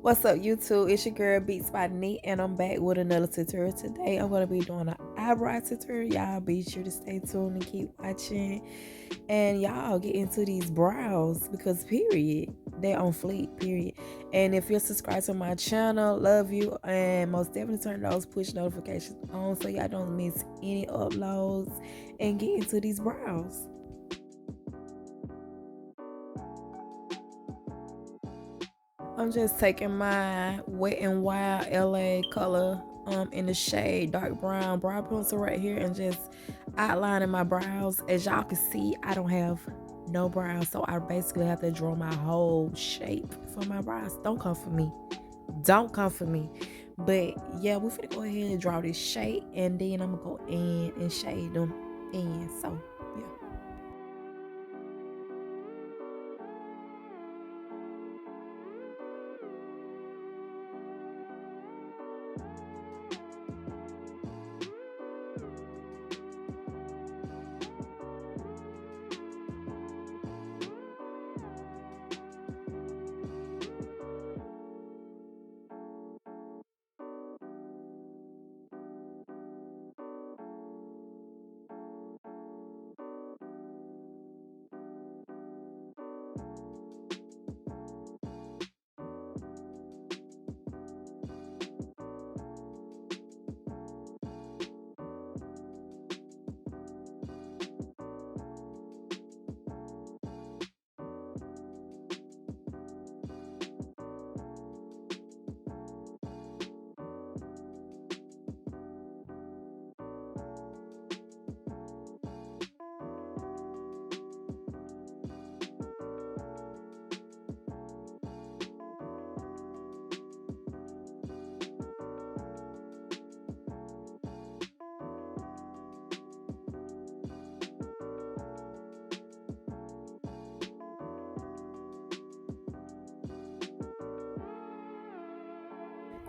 What's up, YouTube? It's your girl beatsbiineek, and I'm back with another tutorial. Today I'm going to be doing an eyebrow tutorial. Y'all be sure to stay tuned and keep watching, and y'all get into these brows because period, they're on fleek, period. And if you're subscribed to my channel, love you, and most definitely turn those push notifications on so y'all don't miss any uploads and get into these brows. I'm just taking my Wet&Wild LA color in the shade dark brown brow pencil right here and just outlining my brows. As y'all can see, I don't have no brows, so I basically have to draw my whole shape for my brows. Don't come for me. Don't come for me. But yeah, we're finna go ahead and draw this shape, and then I'm gonna go in and shade them in. So yeah.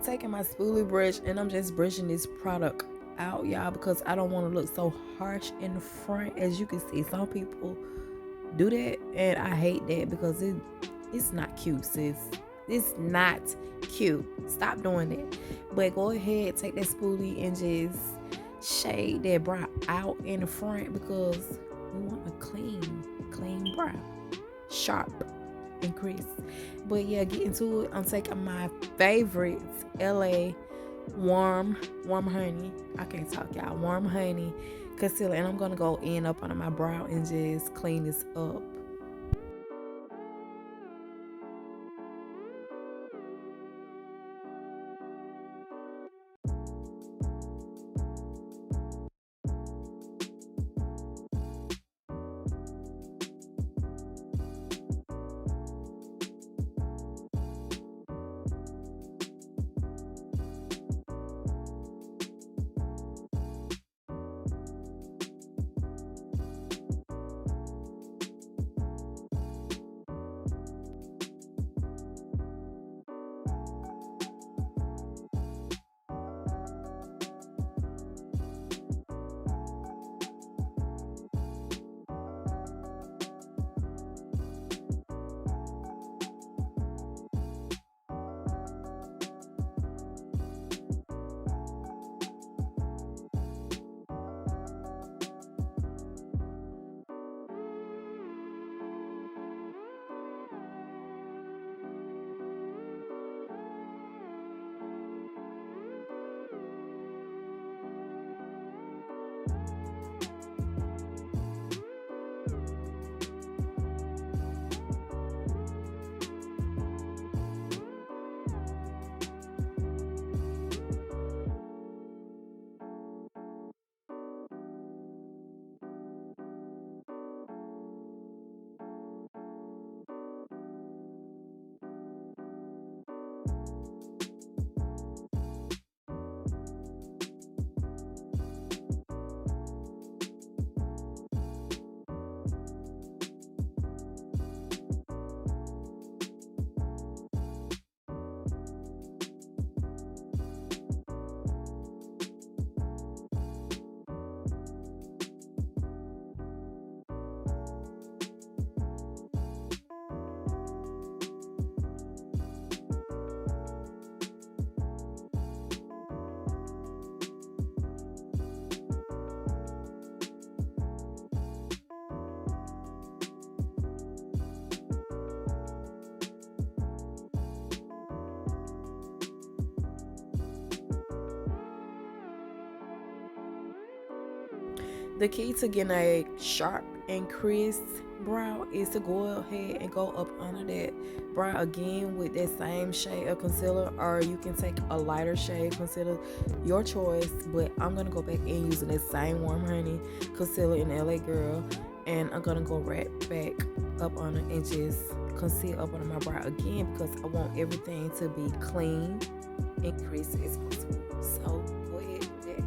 Taking my spoolie brush and I'm just brushing this product out, y'all, because I don't want to look so harsh in the front. As you can see, some people do that and I hate that because it's not cute, sis. It's not cute. Stop doing that. But go ahead, take that spoolie and just shade that brow out in the front because we want a clean brow, sharp and crisp. But yeah, get into it. I'm taking my favorite LA WarmHoney. I can't talk, y'all. WarmHoney concealer, and I'm gonna go in up under my brow and just clean this up. The key to getting a sharp and crisp brow is to go ahead and go up under that brow again with that same shade of concealer, or you can take a lighter shade concealer, your choice. But I'm gonna go back in using that same WarmHoney concealer in LA Girl, and I'm gonna go right back up under and just conceal up under my brow again, because I want everything to be clean and crisp as possible. So go ahead and do that.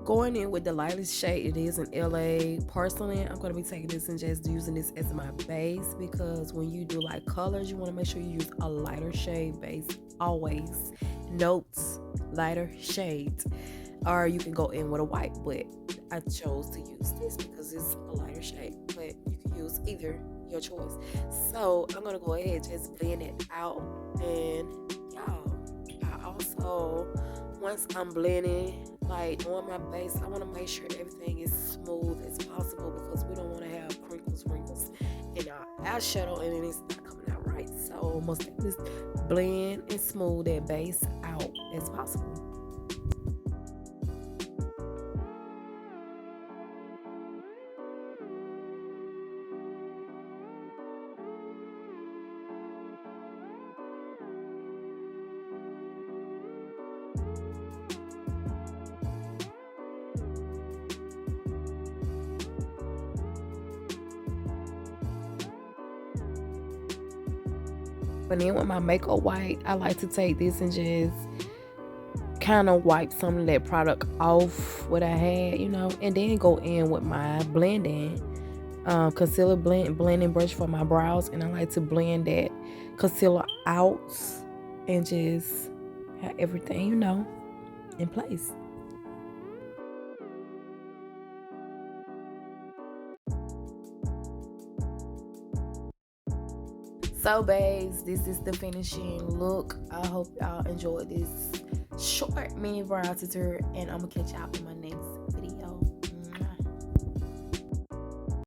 Going in with the lightest shade, it is an LA porcelain. I'm going to be taking this and just using this as my base, because when you do like colors, you want to make sure you use a lighter shade base always. Notes, lighter shades. Or you can go in with a white, but I chose to use this because it's a lighter shade, but you can use either, your choice. So I'm going to go ahead and just blend it out. And y'all, I also, once I'm blending, like on my base, I want to make sure everything is smooth as possible, because we don't want to have wrinkles in our eyeshadow and then it's not coming out right. So most of this blend and smooth that base out as possible. But then with my makeup wipe, I like to take this and just kind of wipe some of that product off what I had, and then go in with my blending concealer blending brush for my brows, and I like to blend that concealer out and just have everything, in place. So babes, this is the finishing look. I hope y'all enjoyed this short mini brow tutorial, and I'm gonna catch y'all in my next